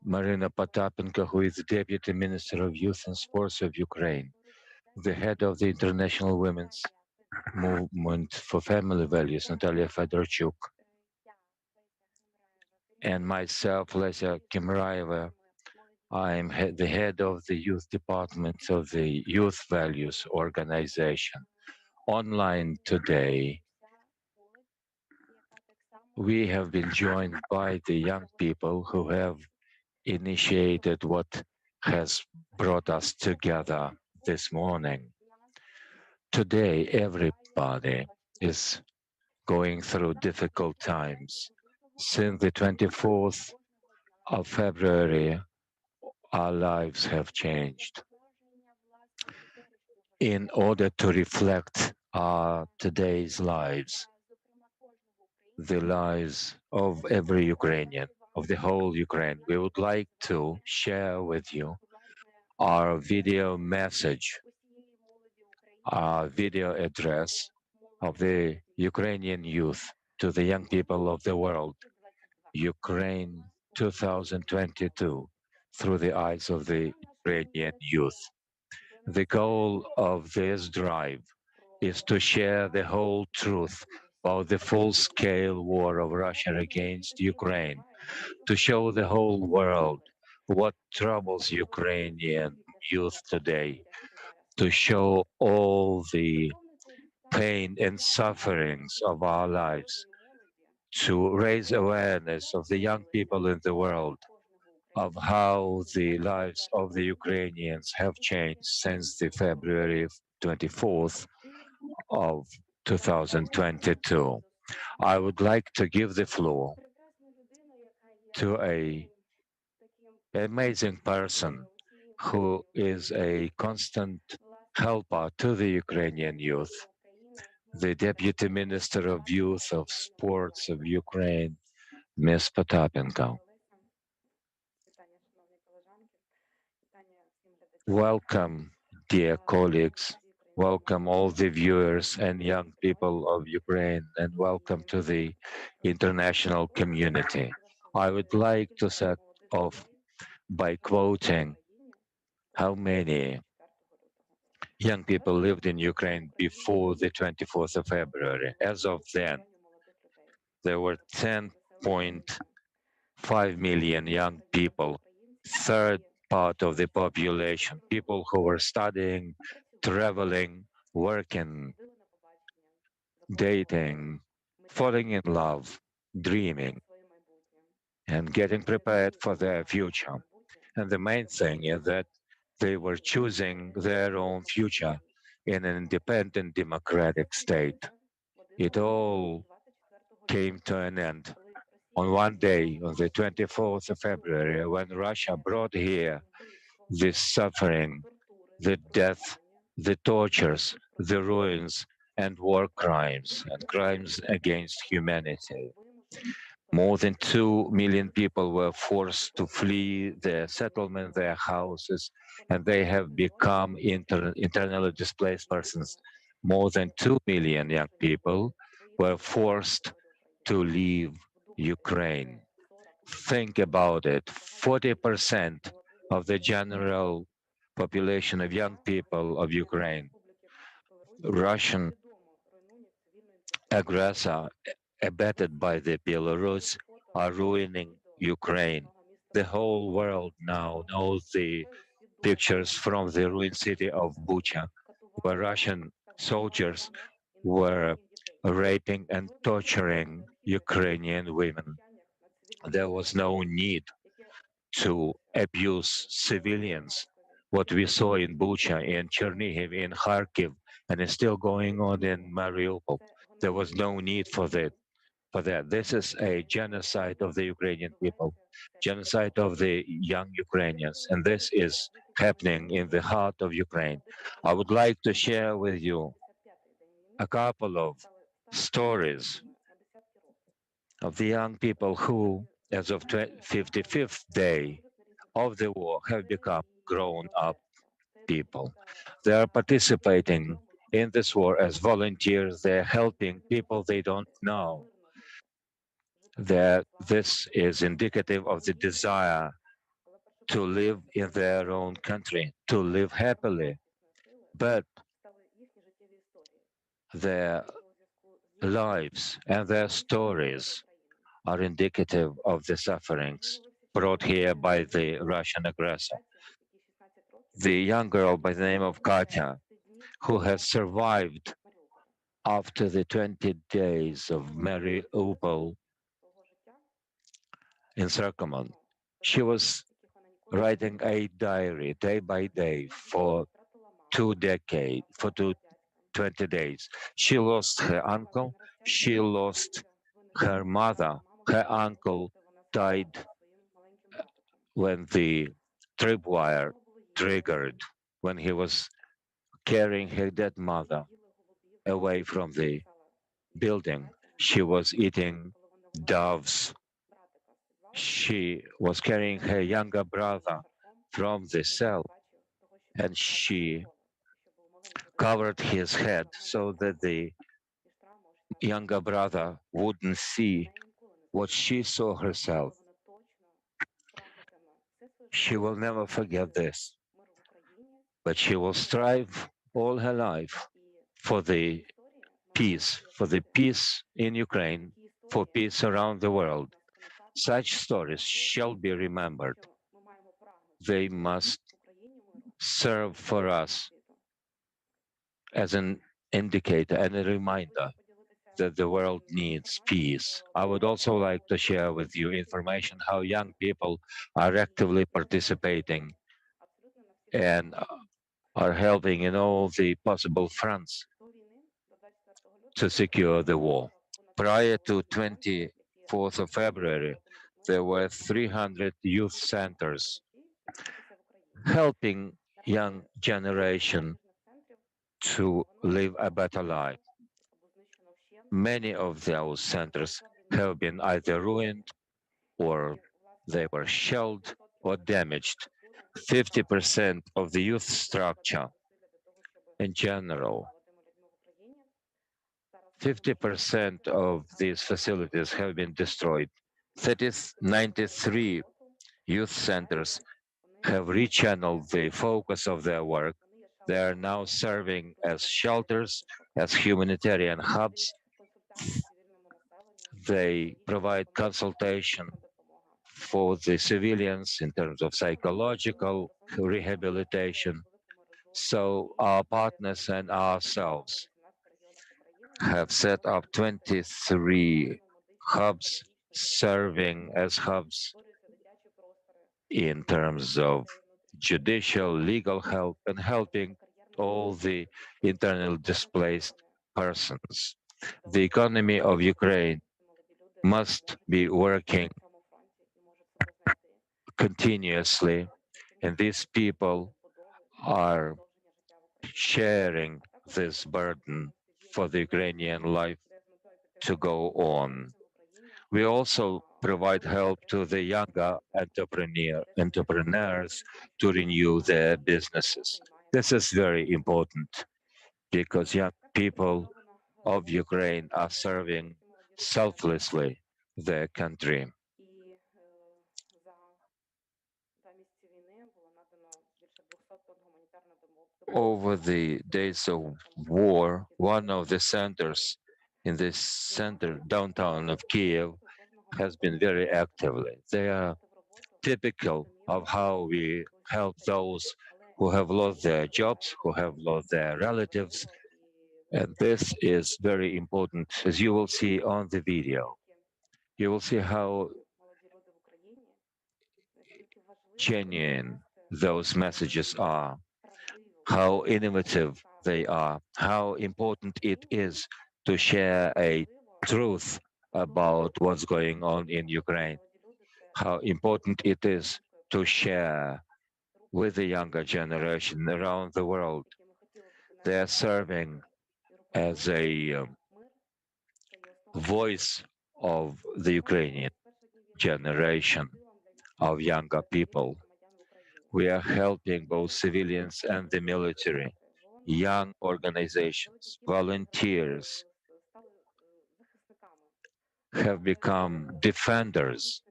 Maryna Popatenko, who is the Deputy Minister of Youth and Sports of Ukraine, the head of the International Women's Movement for Family Values, Natalia Fedorchuk, and myself, Lesya Khemrayeva. I'm the head of the Youth Department of the Youth Values Organization. Online today, we have been joined by the young people who have initiated what has brought us together this morning. Today, everybody is going through difficult times. Since the 24th of February, our lives have changed. In order to reflect our today's lives, the lives of every Ukrainian, of the whole Ukraine, we would like to share with you our video message, our video address of the Ukrainian youth to the young people of the world, Ukraine 2022, through the eyes of the Ukrainian youth. The goal of this drive is to share the whole truth about the full-scale war of Russia against Ukraine, to show the whole world what troubles Ukrainian youth today, to show all the pain and sufferings of our lives, to raise awareness of the young people in the world of how the lives of the Ukrainians have changed since the February 24th of 2022. I would like to give the floor to an amazing person who is a constant helper to the Ukrainian youth, the Deputy Minister of Youth of Sports of Ukraine, Ms. Popatenko. Welcome, dear colleagues. Welcome all the viewers and young people of Ukraine, and welcome to the international community. I would like to start off by quoting how many young people lived in Ukraine before the 24th of February. As of then, there were 10.5 million young people, third part of the population, people who were studying, traveling, working, dating, falling in love, dreaming, and getting prepared for their future. And the main thing is that they were choosing their own future in an independent democratic state. It all came to an end on one day, on the 24th of February, when Russia brought here the suffering, the death, the tortures, the ruins, and war crimes and crimes against humanity. More than 2 million people were forced to flee their settlement, their houses, and they have become internally displaced persons. More than 2 million young people were forced to leave Ukraine. Think about it, 40% of the general population of young people of Ukraine, Russian aggressor abetted by the Belarus, are ruining Ukraine. The whole world now knows the pictures from the ruined city of Bucha, where Russian soldiers were raping and torturing Ukrainian women. There was no need to abuse civilians. What we saw in Bucha, in Chernihiv, in Kharkiv, and is still going on in Mariupol. There was no need for that. This is a genocide of the Ukrainian people, genocide of the young Ukrainians, and this is happening in the heart of Ukraine. I would like to share with you a couple of stories of the young people who, as of 55th day of the war, have become grown-up people. They are participating in this war as volunteers. They're helping people they don't know. That this is indicative of the desire to live in their own country, to live happily. But their lives and their stories are indicative of the sufferings brought here by the Russian aggressor. The young girl by the name of Katya, who has survived after the 20 days of Mariupol encirclement. She was writing a diary day by day for 2 decades, for 20 days. She lost her uncle, she lost her mother. Her uncle died when the tripwire triggered, when he was carrying her dead mother away from the building. She was eating doves. She was carrying her younger brother from the cell, and she covered his head so that the younger brother wouldn't see what she saw herself. She will never forget this, but she will strive all her life for the peace in Ukraine, for peace around the world. Such stories shall be remembered. They must serve for us as an indicator and a reminder that the world needs peace. I would also like to share with you information how young people are actively participating and are helping in all the possible fronts to secure the war. Prior to 24th of February, there were 300 youth centers helping young generation to live a better life. Many of those centers have been either ruined or they were shelled or damaged. 50% of the youth structure in general, 50% of these facilities have been destroyed. 93 youth centers have rechanneled the focus of their work. They are now serving as shelters, as humanitarian hubs. They provide consultation for the civilians in terms of psychological rehabilitation. So our partners and ourselves have set up 23 hubs serving as hubs in terms of judicial, legal help, and helping all the internally displaced persons. The economy of Ukraine must be working continuously, and these people are sharing this burden for the Ukrainian life to go on. We also provide help to the younger entrepreneurs to renew their businesses. This is very important because young people of Ukraine are serving selflessly their country. Over the days of war, one of the centers in this center downtown of Kyiv has been very actively. They are typical of how we help those who have lost their jobs, who have lost their relatives. And this is very important, as you will see on the video. You will see how genuine those messages are, how innovative they are, how important it is to share a truth about what's going on in Ukraine, how important it is to share with the younger generation around the world. They are serving as a voice of the Ukrainian generation of younger people. We are helping both civilians and the military, young organizations, volunteers have become defenders,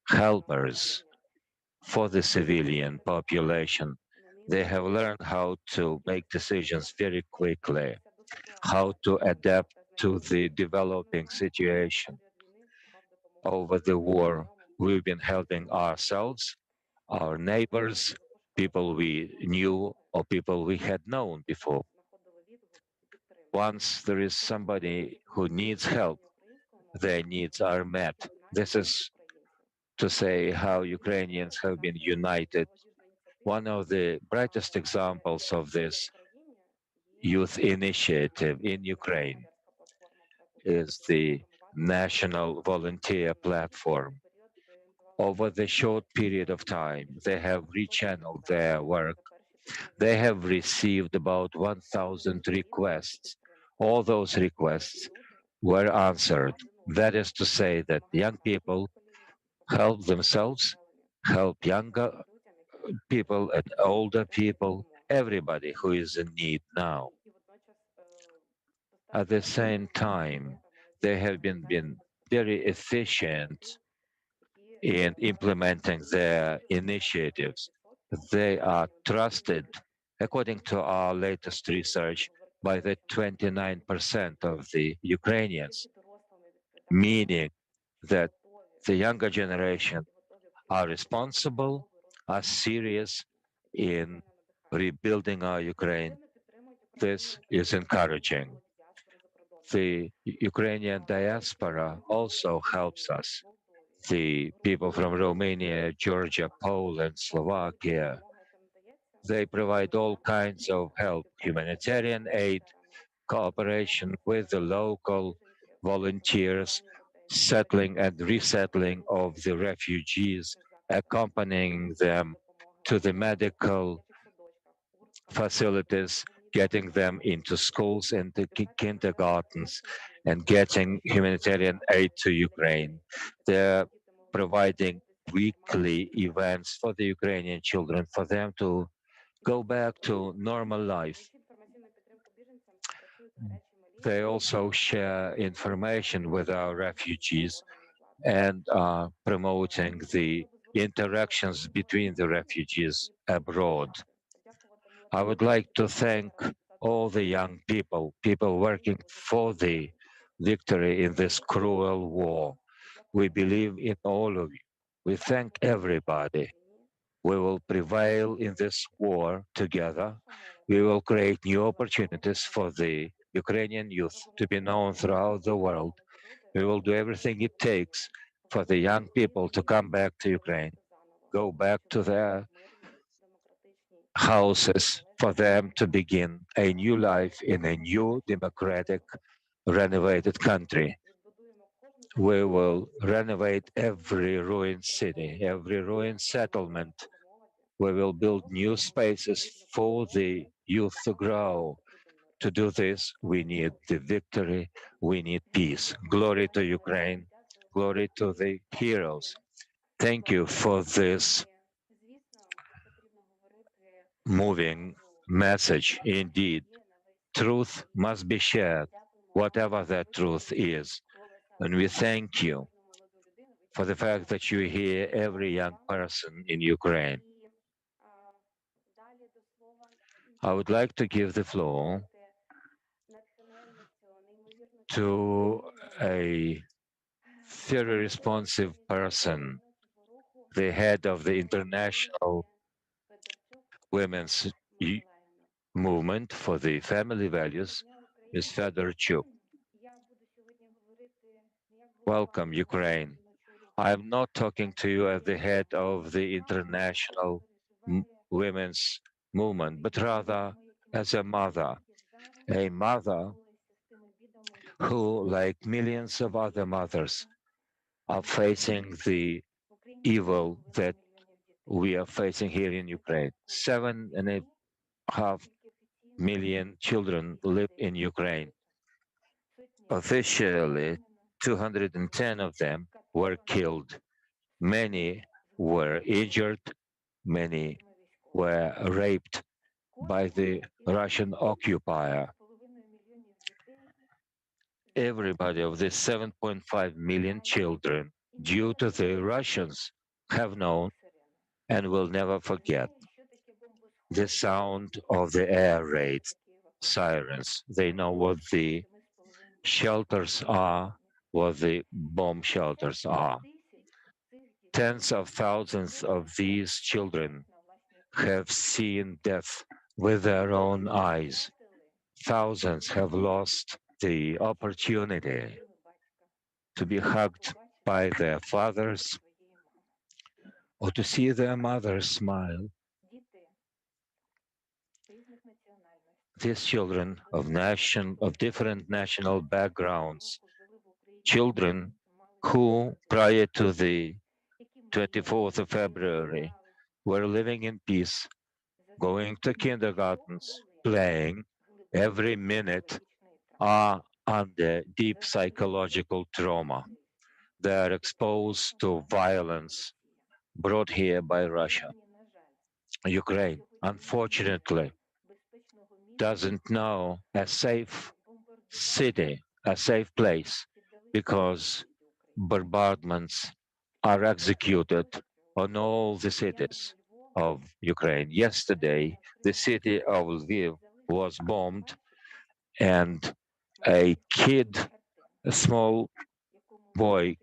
helpers for the civilian population. They have learned how to make decisions very quickly, how to adapt to the developing situation. Over the war, we've been helping ourselves, our neighbors, people we knew or people we had known before. Once there is somebody who needs help, their needs are met. This is to say how Ukrainians have been united. One of the brightest examples of this youth initiative in Ukraine is the National Volunteer Platform. Over the short period of time, they have rechanneled their work. They have received about 1,000 requests. All those requests were answered. That is to say that young people help themselves, help younger people and older people, everybody who is in need now. At the same time, they have been very efficient in implementing their initiatives. They are trusted, according to our latest research, by the 29% of the Ukrainians, meaning that the younger generation are responsible, are serious in rebuilding our Ukraine. This is encouraging. The Ukrainian diaspora also helps us. The people from Romania, Georgia, Poland, Slovakia, they provide all kinds of help, humanitarian aid, cooperation with the local volunteers, settling and resettling of the refugees, accompanying them to the medical facilities, getting them into schools and the kindergartens, and getting humanitarian aid to Ukraine. They're providing weekly events for the Ukrainian children for them to go back to normal life. They also share information with our refugees and are promoting the interactions between the refugees abroad. I would like to thank all the young people, people working for the victory in this cruel war. We believe in all of you. We thank everybody. We will prevail in this war together. We will create new opportunities for the Ukrainian youth to be known throughout the world. We will do everything it takes for the young people to come back to Ukraine, go back to their houses, for them to begin a new life in a new democratic, renovated country. We will renovate every ruined city, every ruined settlement. We will build new spaces for the youth to grow. To do this, we need the victory, we need peace. Glory to Ukraine, glory to the heroes. Thank you for this moving message. Indeed, truth must be shared, whatever that truth is. And we thank you for the fact that you hear every young person in Ukraine. I would like to give the floor to a very responsive person, the head of the International Women's Movement for the Family Values, Ms. Fedorchuk. Welcome, Ukraine. I'm not talking to you as the head of the International Women's Movement, but rather as a mother who, like millions of other mothers, are facing the evil that we are facing here in Ukraine. 7.5 million children live in Ukraine. Officially, 210 of them were killed. Many were injured, many were raped by the Russian occupier. Everybody of the 7.5 million children, due to the Russians, have known and will never forget the sound of the air raid sirens. They know what the shelters are, what the bomb shelters are. Tens of thousands of these children have seen death with their own eyes. Thousands have lost the opportunity to be hugged by their fathers or to see their mothers smile. These children of different national backgrounds, children who prior to the 24th of February were living in peace, going to kindergartens, playing every minute, are under deep psychological trauma. They are exposed to violence brought here by Russia. Ukraine, unfortunately, doesn't know a safe city, a safe place, because bombardments are executed on all the cities of Ukraine. Yesterday, the city of Lviv was bombed, and a kid, a small boy,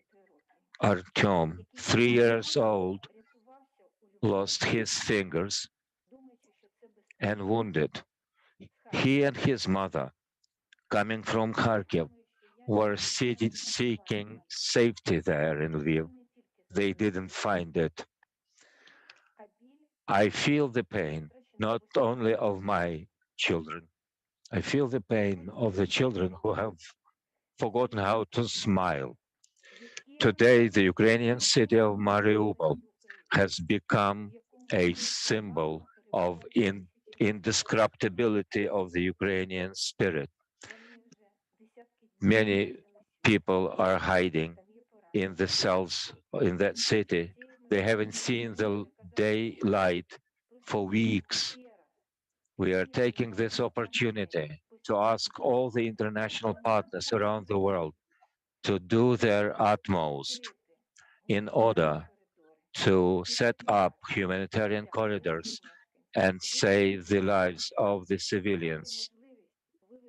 Artyom, 3 years old, lost his fingers and wounded. He and his mother, coming from Kharkiv, were seeking safety there in Lviv. They didn't find it. I feel the pain, not only of my children, I feel the pain of the children who have forgotten how to smile. Today, the Ukrainian city of Mariupol has become a symbol of indescribability of the Ukrainian spirit. Many people are hiding in the cells in that city. They haven't seen the daylight for weeks. We are taking this opportunity to ask all the international partners around the world to do their utmost in order to set up humanitarian corridors and save the lives of the civilians,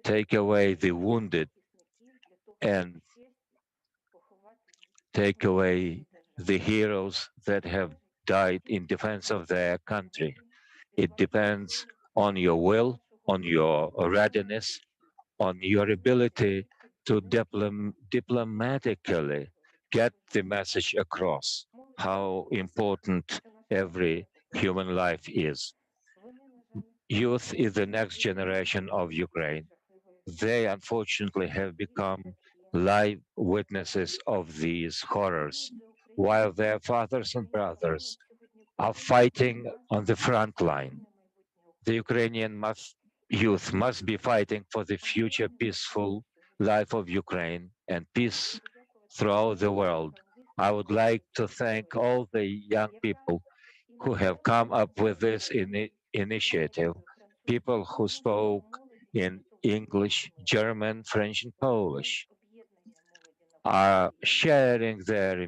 take away the wounded, and take away the heroes that have died in defense of their country. It depends on your will, on your readiness, on your ability to diplomatically get the message across how important every human life is. Youth is the next generation of Ukraine. They unfortunately have become live witnesses of these horrors, while their fathers and brothers are fighting on the front line. The youth must be fighting for the future peaceful life of Ukraine and peace throughout the world. I would like to thank all the young people who have come up with this initiative, people who spoke in English, German, French, and Polish, are sharing their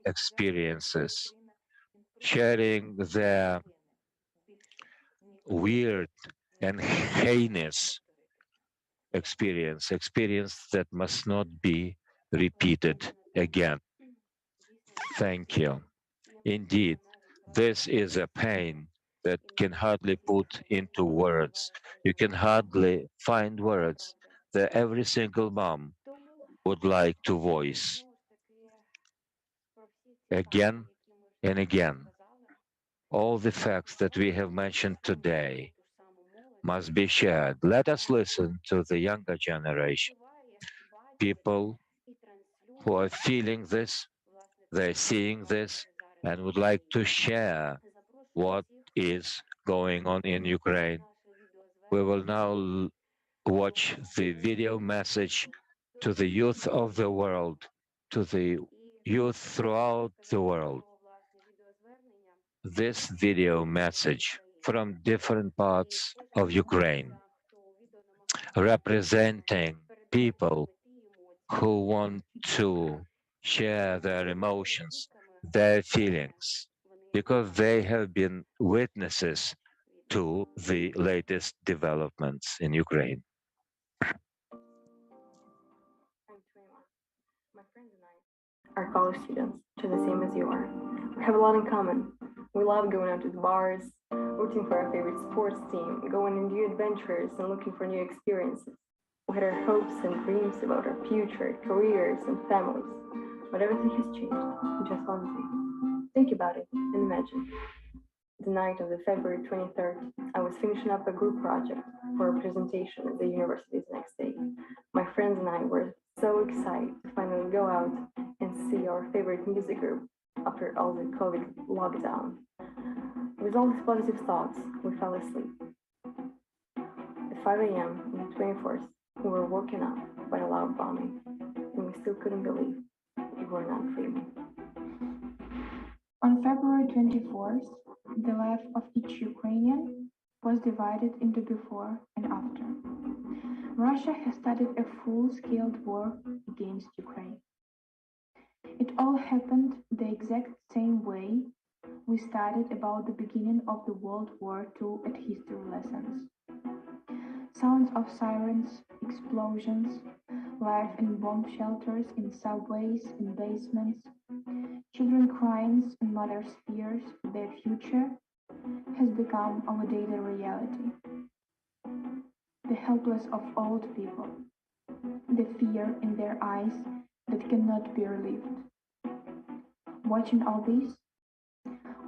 experiences, sharing their weird and heinous experience that must not be repeated again. Thank you. Indeed, this is a pain that can hardly put into words. You can hardly find words that every single mom would like to voice again and again. All the facts that we have mentioned today must be shared. Let us listen to the younger generation, people who are feeling this, they're seeing this, and would like to share what is going on in Ukraine. We will now watch the video message to the youth of the world, to the youth throughout the world. This video message from different parts of Ukraine, representing people who want to share their emotions, their feelings. because they have been witnesses to the latest developments in Ukraine. I'm 21. My friends and I are college students, just the same as you are. We have a lot in common. We love going out to the bars, rooting for our favorite sports team, going on new adventures, and looking for new experiences. We had our hopes and dreams about our future, careers, and families. But everything has changed in just one thing. Think about it and imagine. The night of the February 23rd, I was finishing up a group project for a presentation at the university's next day. My friends and I were so excited to finally go out and see our favorite music group after all the COVID lockdown. With all these positive thoughts, we fell asleep. At 5 a.m. on the 24th, we were woken up by a loud bombing, and we still couldn't believe we were not dreaming. On February 24th, the life of each Ukrainian was divided into before and after. Russia has started a full-scale war against Ukraine. It all happened the exact same way we studied about the beginning of the World War II at history lessons. Sounds of sirens, explosions, life in bomb shelters, in subways, in basements, children crying and mothers' fears for their future has become our daily reality. The helpless of old people, the fear in their eyes that cannot be relieved. Watching all this,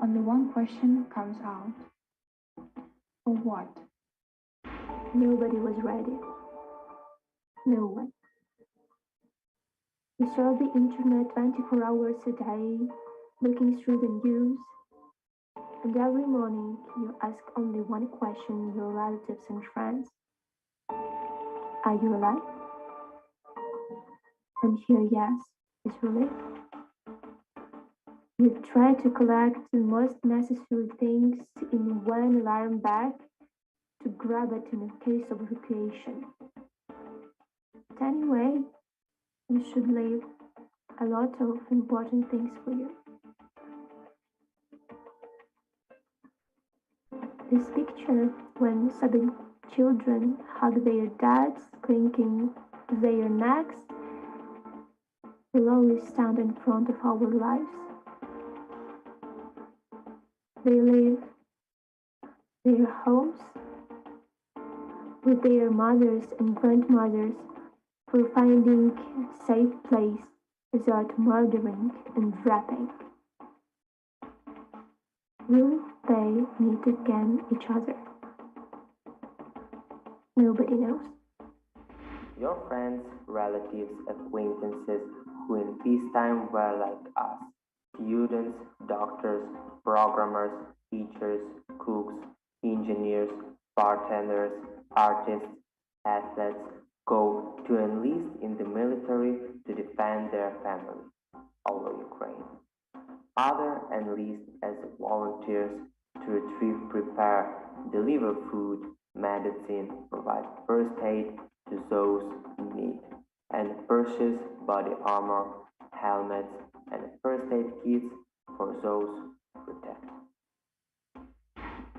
only one question comes out. For what? Nobody was ready. No one. We saw the internet 24 hours a day, looking through the news, and every morning you ask only one question your relatives and friends. Are you alive? And here, yes, is relief. You try to collect the most necessary things in one alarm bag to grab it in a case of evacuation. But anyway, you should leave a lot of important things for you. This picture, when sobbing children hug their dads, clinging to their necks, will always stand in front of our lives. They leave their homes with their mothers and grandmothers for finding a safe place without murdering and raping. Will they meet again each other? Nobody knows. Your friends, relatives, acquaintances who in peacetime were like us, students, doctors, programmers, teachers, cooks, engineers, bartenders, artists, athletes, go to enlist in the military to defend their families all over Ukraine. Others enlist as volunteers to retrieve, prepare, deliver food, medicine, provide first aid to those in need, and purchase body armor, helmets, and first aid kits for those who protect.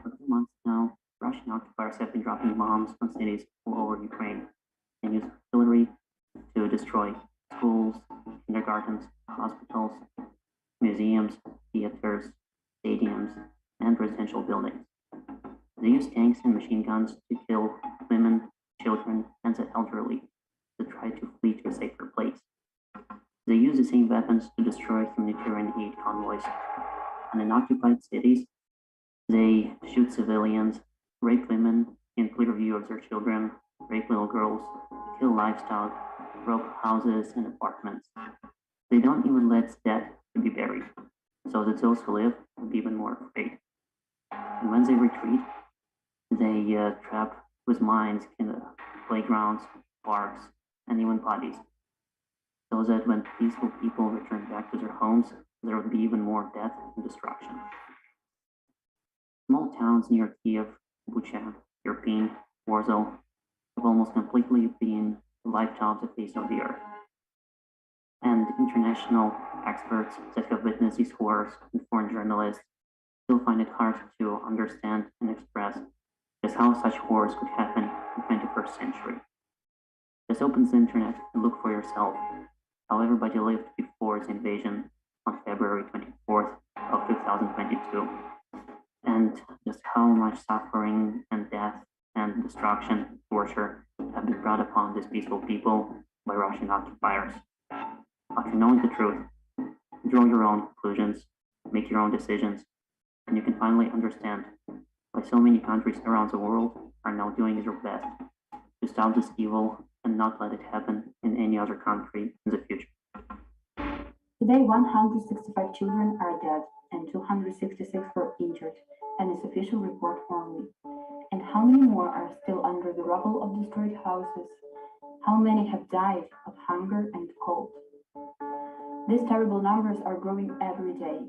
For 2 months now, Russian occupiers have been dropping bombs on cities all over Ukraine and use artillery to destroy schools, kindergartens, hospitals, museums, theaters, stadiums, and residential buildings. They use tanks and machine guns to kill women, children, and the elderly to try to flee to a safer place. They use the same weapons to destroy humanitarian aid convoys. And in occupied cities, they shoot civilians, rape women in clear view of their children, rape little girls, kill livestock, rob houses and apartments. They don't even let dead to be buried, so that those who live will be even more afraid. And when they retreat, they trap with mines in the playgrounds, parks, and even bodies, so that when peaceful people return back to their homes, there would be even more death and destruction. Small towns near Kyiv, Bucha, Irpin, Warsaw have almost completely been wiped off the face of the earth. And international experts that have witnessed these horrors, and foreign journalists, still find it hard to understand and express just how such wars could happen in the 21st century. Just open the internet and look for yourself how everybody lived before its invasion on February 24th of 2022, and just how much suffering and death and destruction, torture have been brought upon these peaceful people by Russian occupiers. After knowing the truth, draw your own conclusions, make your own decisions, and you can finally understand why so many countries around the world are now doing their best to stop this evil and not let it happen in any other country in the future. Today, 165 children are dead and 266 were injured, and its official report only. And how many more are still under the rubble of destroyed houses? How many have died of hunger and cold? These terrible numbers are growing every day.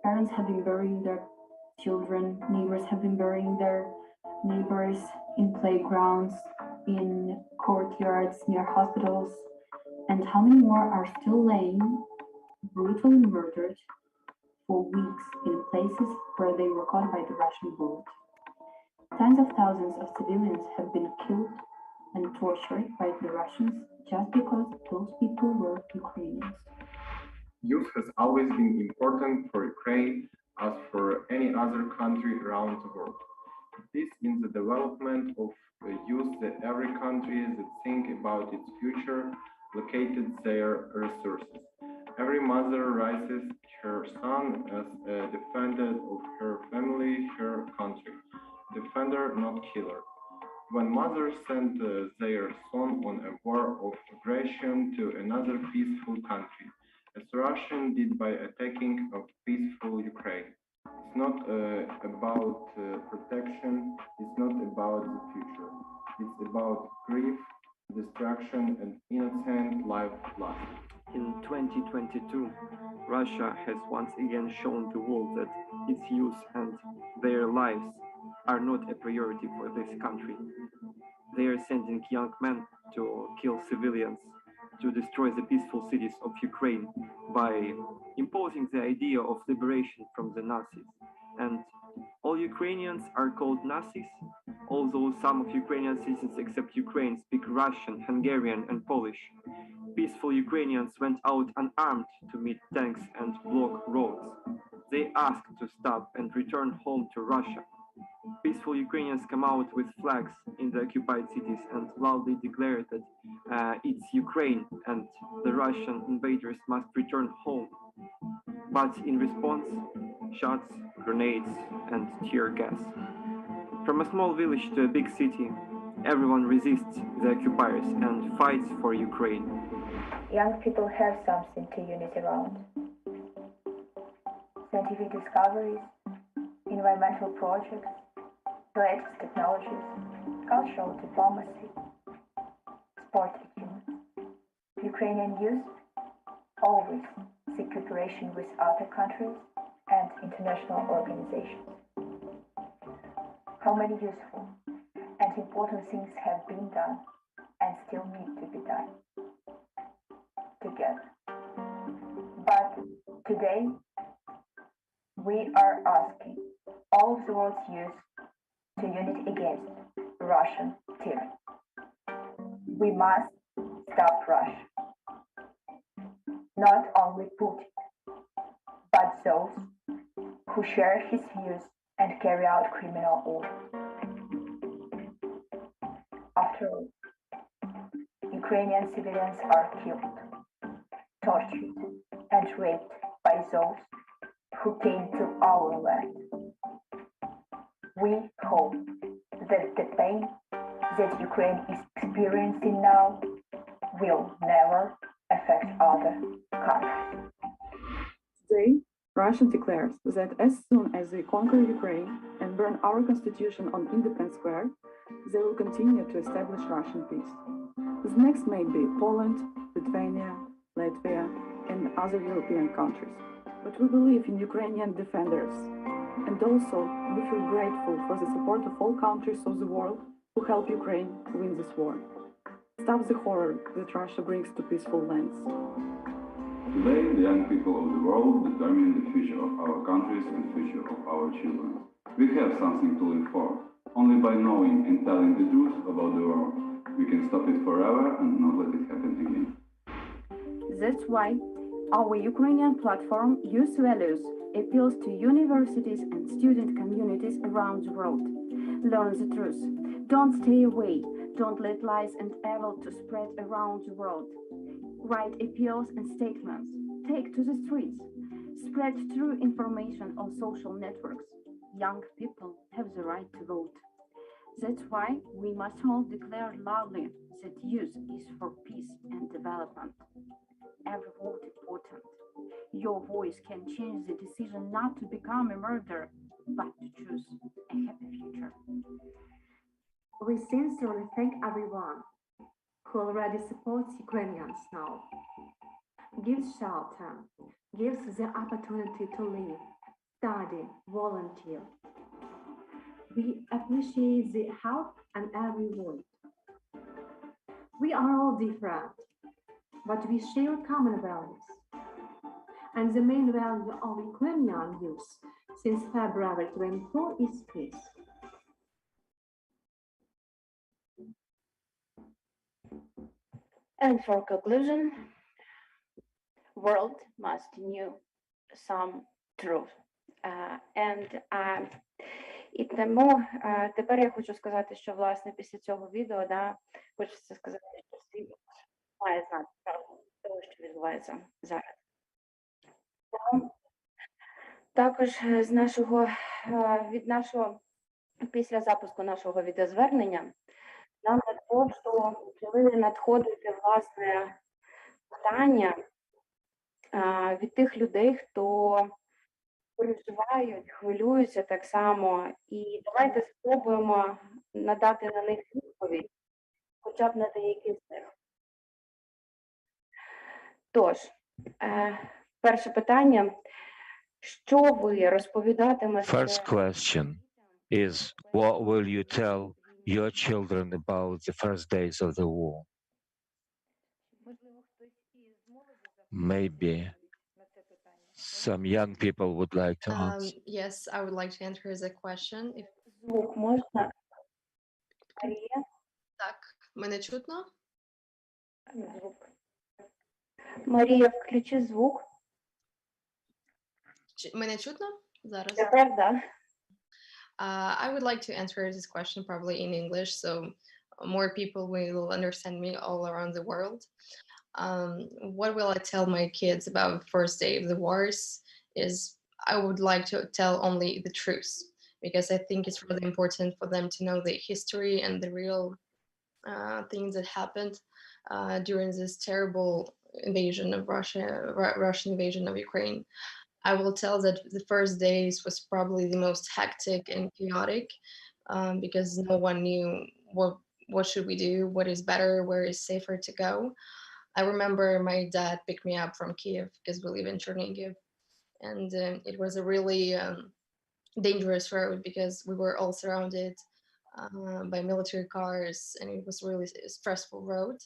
Parents have been burying their children, neighbors have been burying their neighbors in playgrounds, in courtyards, near hospitals, and how many more are still laying, brutally murdered for weeks in places where they were caught by the Russian bullet. Tens of thousands of civilians have been killed and tortured by the Russians just because those people were Ukrainians. Youth has always been important for Ukraine as for any other country around the world. It is in the development of youth that every country that think about its future located their resources. Every mother raises her son as a defender of her family, her country. Defender, not killer. When mothers send their son on a war of aggression to another peaceful country, as Russia did by attacking a peaceful Ukraine. It's not about protection, it's not about the future. It's about grief, destruction, and innocent life lost. In 2022, Russia has once again shown the world that its youth and their lives are not a priority for this country. They are sending young men to kill civilians, to destroy the peaceful cities of Ukraine by imposing the idea of liberation from the Nazis. And all Ukrainians are called Nazis, although some of Ukrainian citizens except Ukraine speak Russian, Hungarian, and Polish. Peaceful Ukrainians went out unarmed to meet tanks and block roads. They asked to stop and return home to Russia. Peaceful Ukrainians come out with flags in the occupied cities and loudly declare that it's Ukraine and the Russian invaders must return home. But in response, shots, grenades, and tear gas. From a small village to a big city, everyone resists the occupiers and fights for Ukraine. Young people have something to unite around. Scientific discoveries, environmental projects, latest technologies, cultural diplomacy, sport achievements. Ukrainian youth always seek cooperation with other countries and international organizations. How many useful and important things have been done and still need to be done together. But today, we are asking all of the world's youth to unite against Russian tyranny. We must stop Russia. Not only Putin, but those who share his views and carry out criminal orders. After all, Ukrainian civilians are killed, tortured, and raped by those who came to our land. We hope that the pain that Ukraine is experiencing now will never affect other countries. Today, Russia declares that as soon as they conquer Ukraine and burn our constitution on Independence Square, they will continue to establish Russian peace. The next may be Poland, Lithuania, Latvia, and other European countries. But we believe in Ukrainian defenders, and also we feel grateful for the support of all countries of the world who help Ukraine win this war. Stop the horror that Russia brings to peaceful lands. Today, the young people of the world determine the future of our countries and future of our children. We have something to live for. Only by knowing and telling the truth about the world, we can stop it forever and not let it happen again. That's why our Ukrainian platform Youth Values appeals to universities and student communities around the world. Learn the truth. Don't stay away. Don't let lies and evil to spread around the world. Write appeals and statements. Take to the streets. Spread true information on social networks. Young people have the right to vote. That's why we must all declare loudly that youth is for peace and development. Every vote important. Your voice can change the decision not to become a murderer, but to choose a happy future. We sincerely thank everyone who already supports Ukrainians now, gives shelter, gives the opportunity to live, study, volunteer. We appreciate the help and every word. We are all different, but we share common values. And the main value of Ukrainian youth since February 24 is peace. And for conclusion, world must know some truth. І тому тепер я хочу сказати, що власне після цього відео, хочеться сказати, що світ має знати правду того, що відбувається зараз. Також після запуску нашого відеозвернення нам почали надходити власне питання від тих людей, хто переживають, хвилюються так само, і давайте спробуємо надати на них відповідь, хоча б на деякі з них. Тож, перше питання, що ви розповідатимете? First question is, what will you tell your children about the first days of the war? Maybe some young people would like to answer. Yes, I would like to answer the question. Звук можна? Марія? Так, мене чутно? Звук. Марія, включи звук. Мене чутно? Зараз. Тепер, да. I would like to answer this question probably in English, so more people will understand me all around the world. What will I tell my kids about the first day of the wars is I would like to tell only the truth, because I think it's really important for them to know the history and the real things that happened during this terrible invasion of Russian invasion of Ukraine. I will tell that the first days was probably the most hectic and chaotic because no one knew what should we do, what is better, where is safer to go. I remember my dad picked me up from Kyiv because we live in Chernihiv, and it was a really dangerous road because we were all surrounded by military cars, and it was really a stressful road.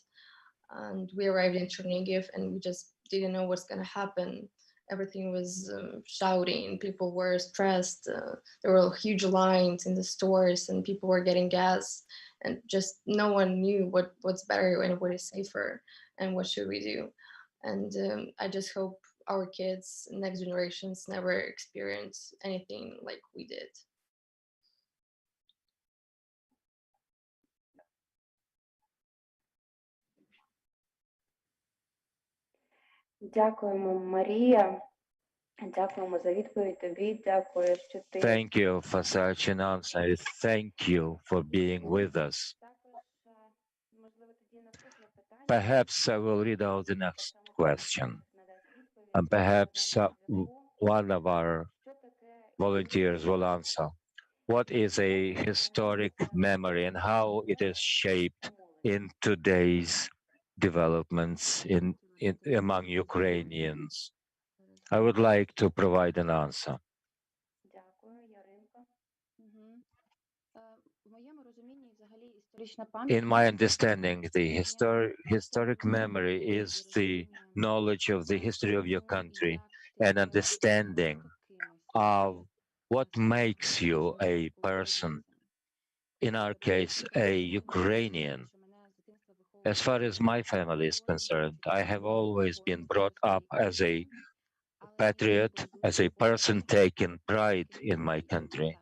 And we arrived in Chernihiv, and we just didn't know what's going to happen. Everything was shouting, people were stressed, there were huge lines in the stores, and people were getting gas, and just no one knew what's better and what is safer and what should we do. And I just hope our kids, next generations, never experience anything like we did. Дякуємо, Марія. Дякуємо за відповідь тобі. Дякую, що ти... Thank you for such an answer. Thank you for being with us. Perhaps I will read out the next question. And perhaps one of our volunteers will answer. What is a historic memory and how it is shaped in today's developments among Ukrainians? I would like to provide an answer. In my understanding, the historic memory is the knowledge of the history of your country and understanding of what makes you a person, in our case, a Ukrainian. As far as my family is concerned, I have always been brought up as a patriot, as a person taking pride in my country.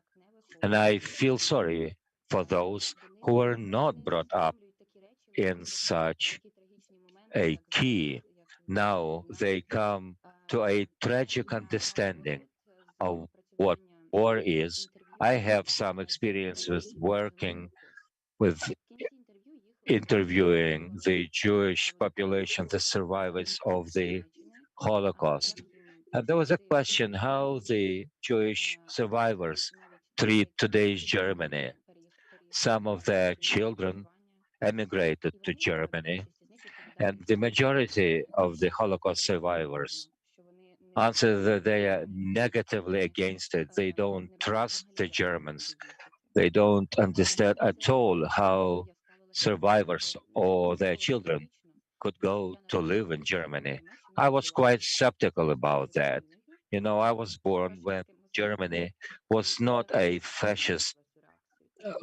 And I feel sorry for those who were not brought up in such a key. Now they come to a tragic understanding of what war is. I have some experience with working with interviewing the Jewish population, the survivors of the Holocaust. And there was a question how the Jewish survivors treat today's Germany. Some of their children emigrated to Germany, and the majority of the Holocaust survivors answer that they are negatively against it. They don't trust the Germans. They don't understand at all how survivors or their children could go to live in Germany. I was quite skeptical about that. You know, I was born when Germany was not a fascist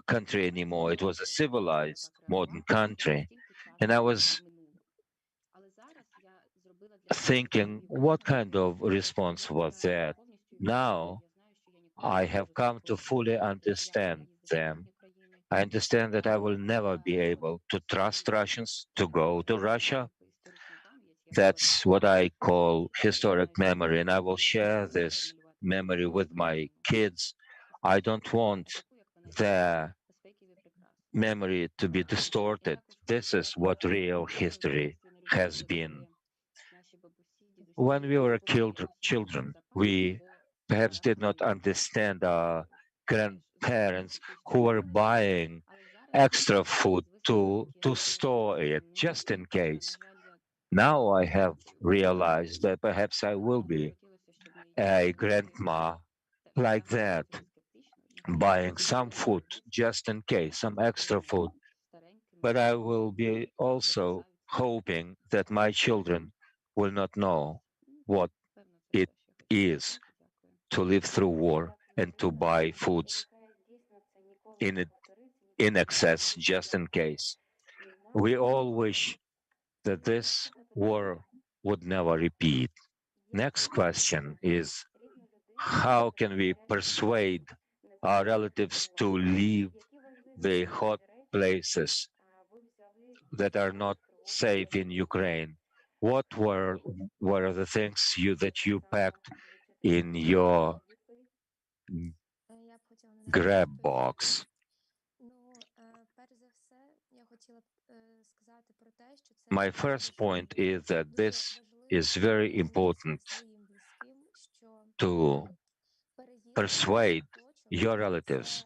country anymore. It was a civilized modern country. And I was thinking, what kind of response was that? Now I have come to fully understand them. I understand that I will never be able to trust Russians to go to Russia. That's what I call historic memory, and I will share this memory with my kids. I don't want their memory to be distorted. This is what real history has been. When we were children, we perhaps did not understand our grandparents who were buying extra food to store it just in case. Now I have realized that perhaps I will be a grandma like that, buying some food just in case, some extra food. But I will be also hoping that my children will not know what it is to live through war and to buy foods in it, in excess just in case. We all wish that this war would never repeat. Next question is how can we persuade our relatives to leave the hot places that are not safe in Ukraine? What were the things that you packed in your grab box? My first point is that this is very important to persuade your relatives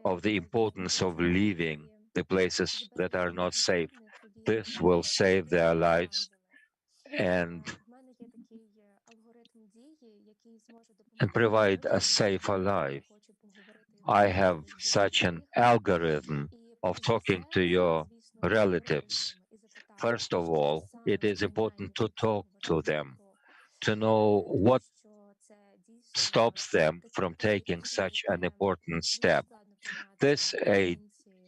of the importance of leaving the places that are not safe. This will save their lives and provide a safer life. I have such an algorithm of talking to your relatives. First of all, it is important to talk to them, to know what stops them from taking such an important step. This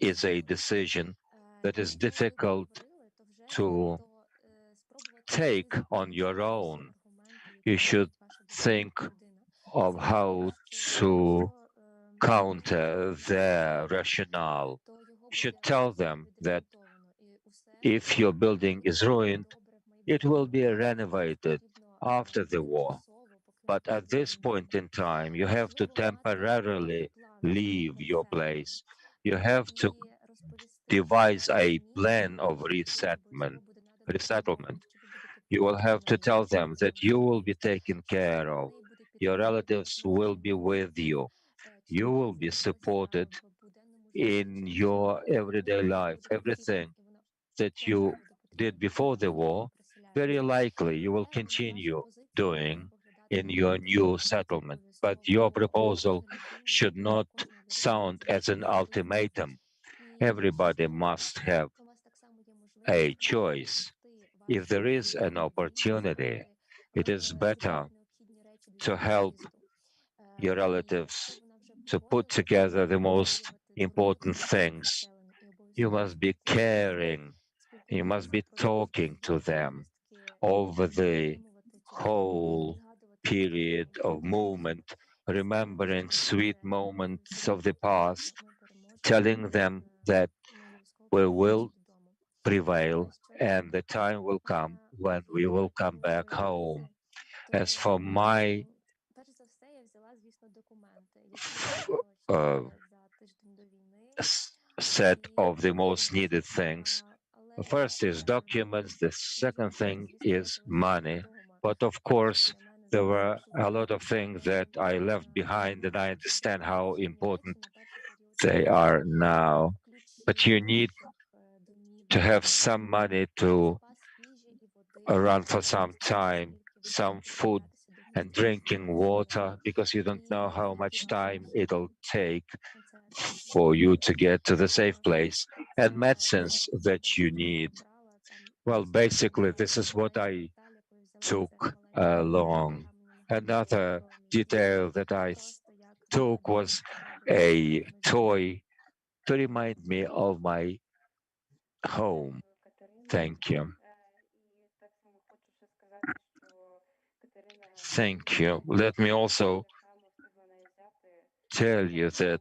is a decision that is difficult to take on your own. You should think of how to counter their rationale. You should tell them that if your building is ruined, it will be renovated after the war. But at this point in time, you have to temporarily leave your place. You have to devise a plan of resettlement. You will have to tell them that you will be taken care of. Your relatives will be with you. You will be supported in your everyday life. Everything that you did before the war, very likely you will continue doing in your new settlement. But your proposal should not sound as an ultimatum. Everybody must have a choice. If there is an opportunity, it is better to help your relatives to put together the most important things. You must be caring. You must be talking to them over the whole period of movement, remembering sweet moments of the past, telling them that we will prevail and the time will come when we will come back home. As for my uh, set of the most needed things, the first is documents, the second thing is money. But of course, there were a lot of things that I left behind, and I understand how important they are now. But you need to have some money to run for some time, some food and drinking water, because you don't know how much time it'll take for you to get to the safe place, and medicines that you need. Well, basically, this is what I took along. Another detail that I took was a toy to remind me of my home. Thank you. Thank you. Let me also tell you that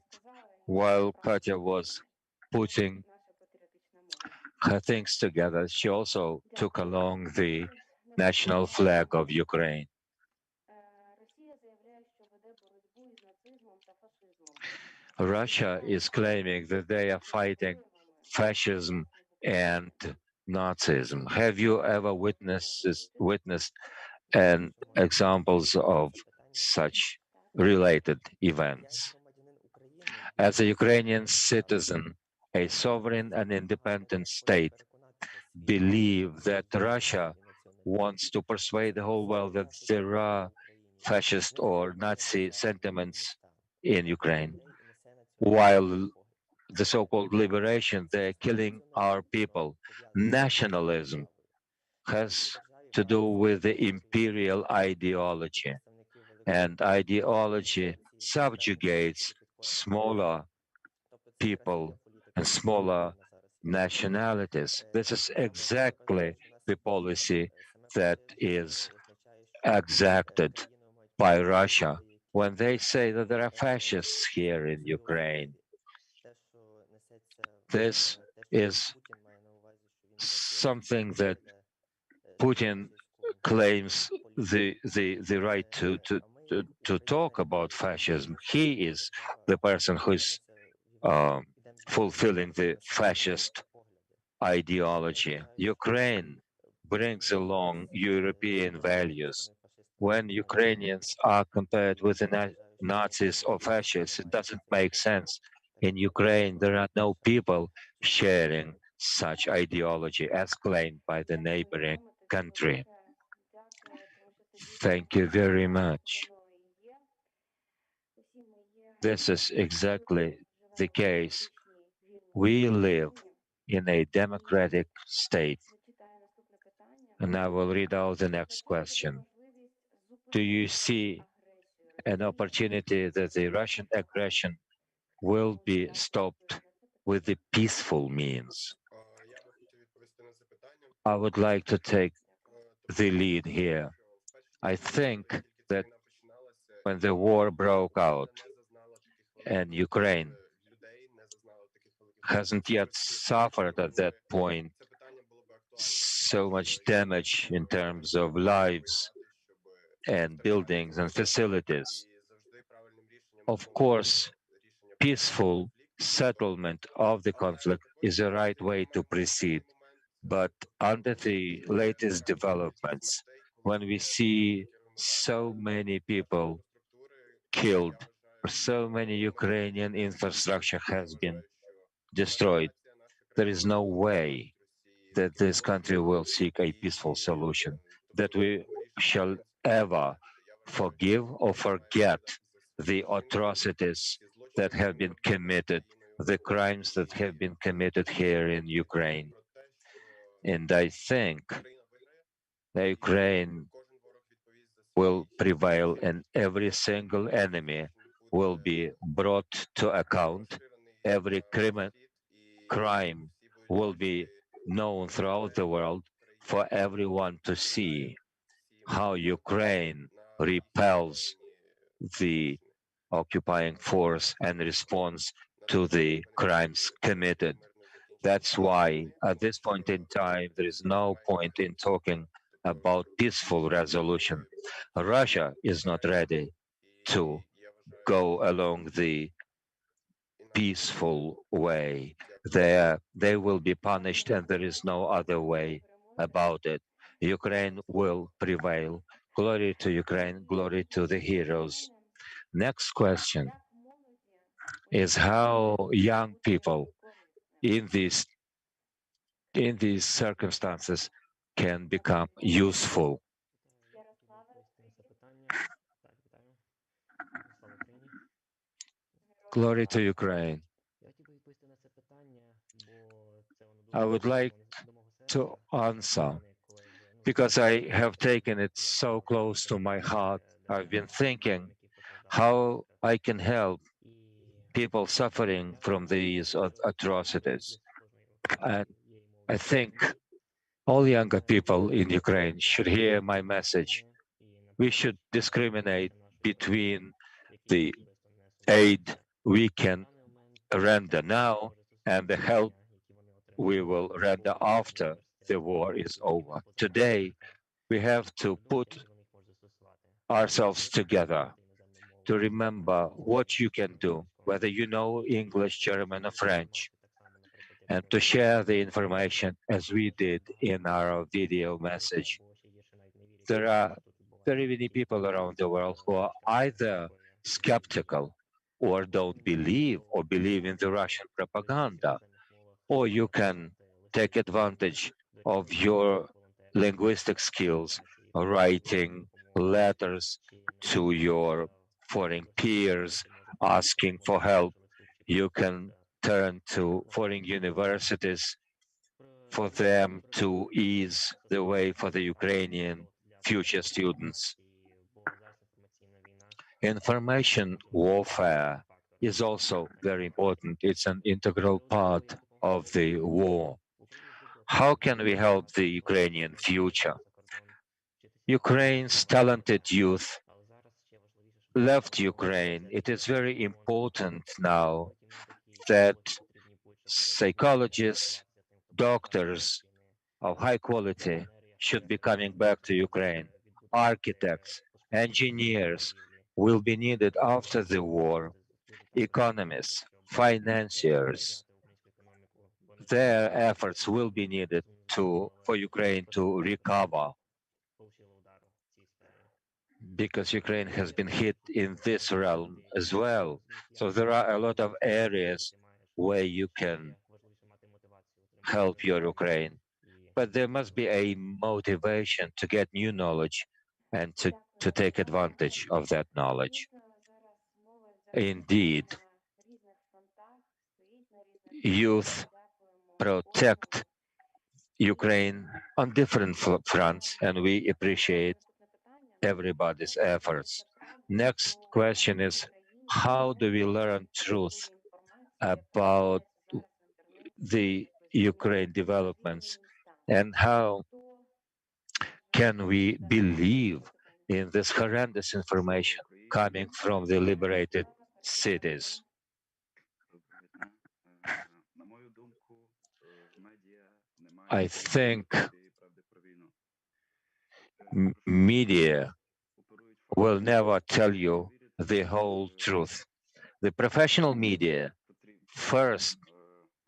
while Katya was putting her things together, she also took along the national flag of Ukraine. Russia is claiming that they are fighting fascism and Nazism. Have you ever witnessed and examples of such related events? As a Ukrainian citizen, a sovereign and independent state, believe that Russia wants to persuade the whole world that there are fascist or Nazi sentiments in Ukraine, while the so-called liberation, they're killing our people. Nationalism has to do with the imperial ideology, and ideology subjugates smaller people and smaller nationalities. This is exactly the policy that is exacted by Russia when they say that there are fascists here in Ukraine. This is something that Putin claims the right to talk about fascism. He is the person who's fulfilling the fascist ideology. Ukraine brings along European values. When Ukrainians are compared with the Nazis or fascists, it doesn't make sense. In Ukraine, there are no people sharing such ideology as claimed by the neighboring country. Thank you very much. This is exactly the case. We live in a democratic state. And I will read out the next question. Do you see an opportunity that the Russian aggression will be stopped with the peaceful means? I would like to take the lead here. I think that when the war broke out and Ukraine hasn't yet suffered at that point so much damage in terms of lives and buildings and facilities. Of course, peaceful settlement of the conflict is the right way to proceed. But under the latest developments, when we see so many people killed, so many Ukrainian infrastructure has been destroyed, there is no way that this country will seek a peaceful solution, that we shall ever forgive or forget the atrocities that have been committed, the crimes that have been committed here in Ukraine. And I think that Ukraine will prevail and every single enemy will be brought to account. Every crime will be known throughout the world for everyone to see how Ukraine repels the occupying force and responds to the crimes committed. That's why, at this point in time, there is no point in talking about peaceful resolution. Russia is not ready to go along the peaceful way. They will be punished, and there is no other way about it. Ukraine will prevail. Glory to Ukraine, glory to the heroes. Next question is how young people in these circumstances can become useful. Glory to Ukraine. I would like to answer because I have taken it so close to my heart. I've been thinking how I can help people suffering from these atrocities. And I think all younger people in Ukraine should hear my message. We should discriminate between the aid we can render now and the help we will render after the war is over. Today, we have to put ourselves together to remember what you can do, whether you know English, German, or French, and to share the information as we did in our video message. There are very many people around the world who are either skeptical or don't believe or believe in the Russian propaganda, or you can take advantage of your linguistic skills, writing letters to your foreign peers, asking for help. You can turn to foreign universities for them to ease the way for the Ukrainian future students. Information warfare is also very important. It's an integral part of the war. How can we help the Ukrainian future? Ukraine's talented youth left Ukraine. It is very important now that psychologists, doctors of high quality should be coming back to Ukraine. Architects, engineers will be needed after the war. Economists, financiers, their efforts will be needed for Ukraine to recover because Ukraine has been hit in this realm as well. So there are a lot of areas where you can help your Ukraine. But there must be a motivation to get new knowledge and to take advantage of that knowledge. Indeed, youth protect Ukraine on different fronts, and we appreciate everybody's efforts. Next question is, how do we learn truth about the Ukraine developments, and how can we believe in this horrendous information coming from the liberated cities? I think media will never tell you the whole truth. The professional media first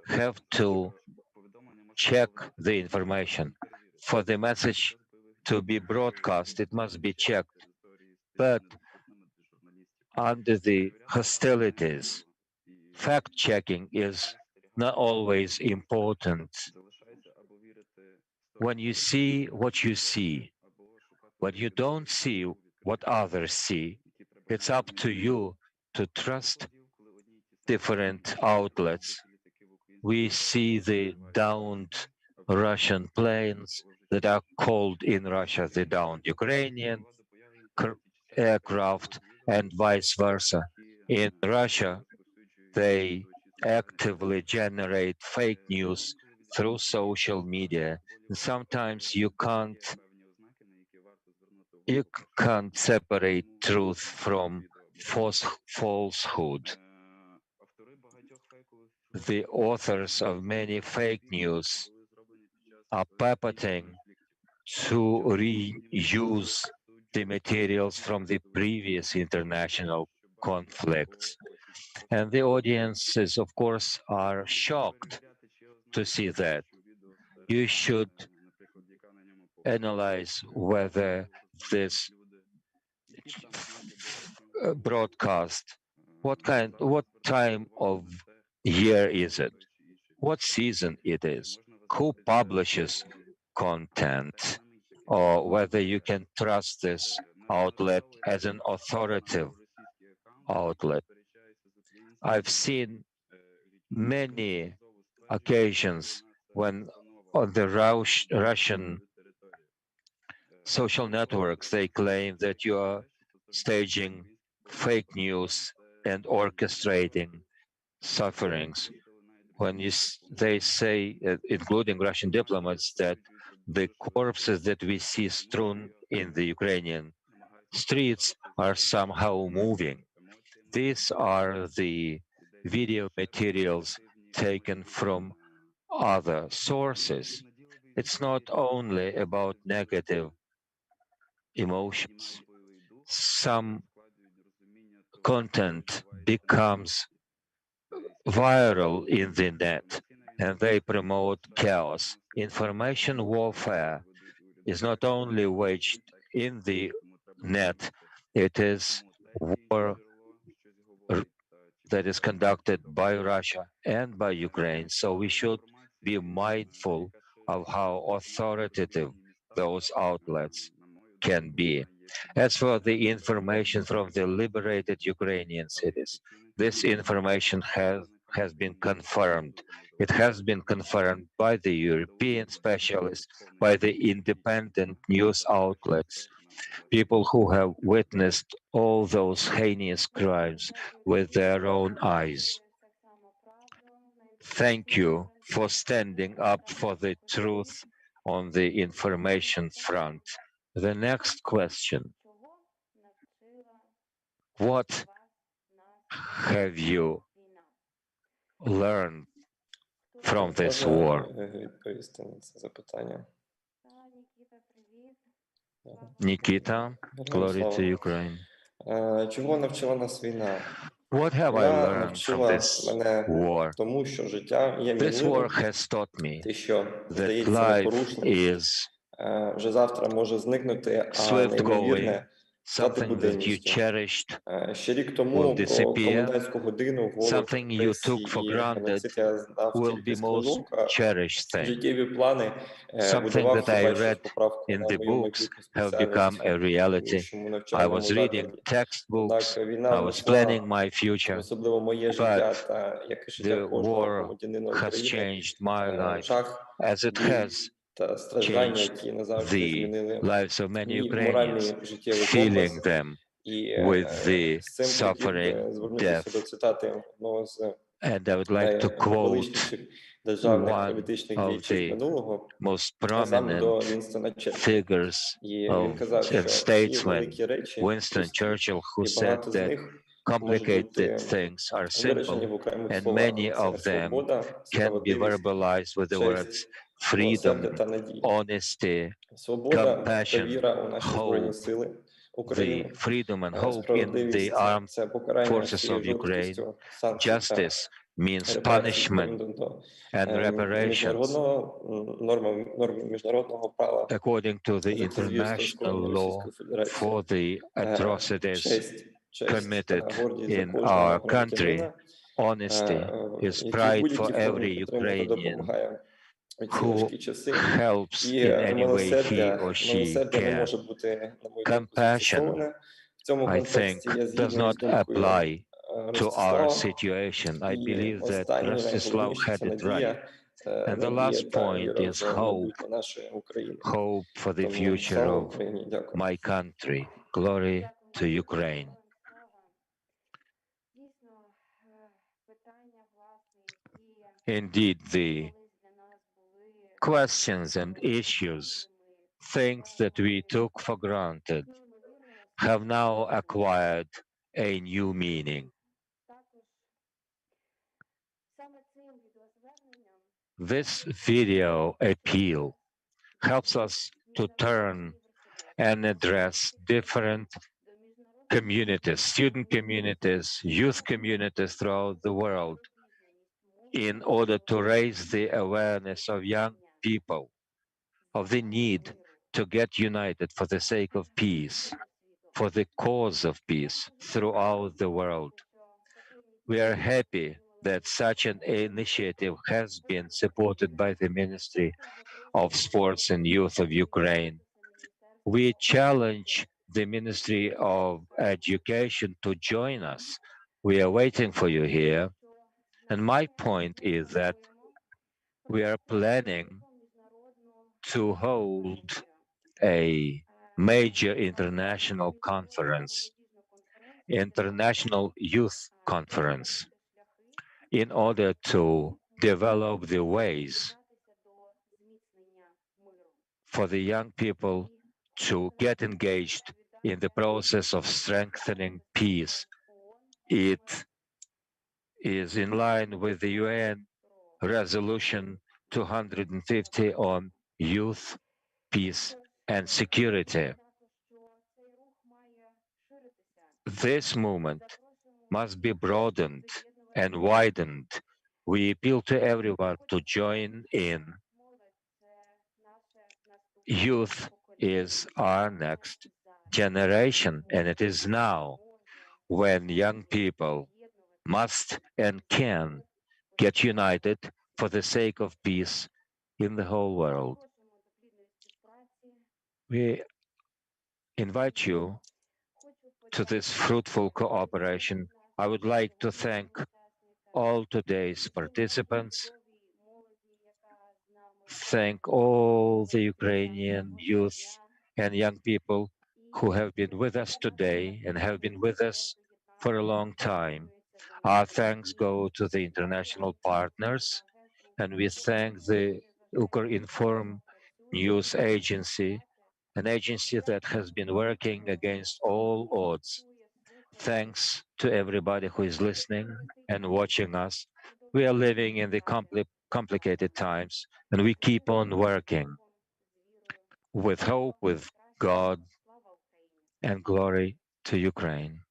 have to check the information. For the message to be broadcast, it must be checked. But under the hostilities, fact-checking is not always important. When you see what you see, when you don't see what others see, it's up to you to trust different outlets. We see the downed Russian planes that are called in Russia the downed Ukrainian aircraft and vice versa. In Russia, they actively generate fake news through social media. And sometimes you can't separate truth from falsehood. The authors of many fake news are purporting to reuse the materials from the previous international conflicts. And the audiences, of course, are shocked to see that. You should analyze whether this broadcast, what time of year is it? What season it is? Who publishes content? Or whether you can trust this outlet as an authoritative outlet. I've seen many occasions when on the Russian social networks they claim that you are staging fake news and orchestrating sufferings. When they say, including Russian diplomats, that the corpses that we see strewn in the Ukrainian streets are somehow moving. These are the video materials taken from other sources. It's not only about negative emotions. Some content becomes viral in the net and they promote chaos. Information warfare is not only waged in the net, it is war that is conducted by Russia and by Ukraine. So we should be mindful of how authoritative those outlets can be. As for the information from the liberated Ukrainian cities, this information has been confirmed. It has been confirmed by the European specialists, by the independent news outlets, people who have witnessed all those heinous crimes with their own eyes. Thank you for standing up for the truth on the information front. The next question. What have you learned from this war? Відповісти на це запитання. Nikita, glory to Ukraine. Чого навчила нас війна? What have I learned from this war? Тому що життя є This мінливим, war has taught me те, що that здається life непорушним, is вже завтра може зникнути, а swift going, неймовірне стати something that you буденністю. cherished Ще рік тому will про disappear, комендантську годину, голод, something you took репресії for і granted геноцид я знав will тільки be з most книжок, а cherished thing. життєві плани Something будував that I хіба що з read поправкою in на the мою books майбутню have become спеціальність a в reality. вищому I навчальному was reading закладі. textbooks, Однак війна I was planning внесла my future, особливо моє життя but та як і життя the кожного war громадянина has України changed my life жах, as it біль has та страждання, changed які назавжди the змінили lives of many мій Ukrainians, моральний життєвий filling компас. them І with the з цим хотів suffering, би звернутися до death. цитати одного з And I would like to quote найвеличніших державних one політичних of діячів the минулого, most а саме до prominent Вінстона Черчилля. figures І він of казав, and що всі statesmen, великі речі Winston прості, Churchill, who і said багато з that них можуть complicated бути things are виражені simple, в окремих and словах. many Це of them свобода, can be справедливість, verbalized with the words честь, freedom, милосердя та надія. honesty, Свобода та compassion, віра у наші Збройні hope, Сили the України, freedom and hope in the справедливість armed – це покарання forces всією of Ukraine. жорсткістю санкцій та Justice means репресій punishment відповідно до and reparations норм міжнародного права according to the за ті звірства, international скоєні law Російською Федерацією. for the atrocities Честь committed та гордість за in кожного our country. громадянина, Honesty is який в pride for будь-якій формі every підтримує та Ukrainian допомагає в ці who важкі часи. helps І in any way he or she милосердя не can. може бути, на мою думку, Compassion, застосоване. В цьому I контексті think, я does згідний з not думкою apply to our situation. I believe that Rostislav had it right. And the last point is hope, hope for the future of my country. Glory to Ukraine. Indeed, the questions and issues, things that we took for granted, have now acquired a new meaning. This video appeal helps us to turn and address different communities, student communities, youth communities throughout the world, in order to raise the awareness of young people of the need to get united for the sake of peace, for the cause of peace throughout the world. We are happy that such an initiative has been supported by the Ministry of Sports and Youth of Ukraine. We challenge the Ministry of Education to join us. We are waiting for you here. And my point is that we are planning to hold a major international conference, International Youth Conference, in order to develop the ways for the young people to get engaged in the process of strengthening peace. It is in line with the UN Resolution 250 on youth, peace, and security. This movement must be broadened and widened. We appeal to everyone to join in. Youth is our next generation, and it is now when young people must and can get united for the sake of peace in the whole world. We invite you to this fruitful cooperation. I would like to thank all today's participants, thank all the Ukrainian youth and young people who have been with us today and have been with us for a long time. Our thanks go to the international partners, and we thank the Ukrinform news agency, an agency that has been working against all odds. Thanks to everybody who is listening and watching us. We are living in the complicated times, and we keep on working with hope, with God, and glory to Ukraine.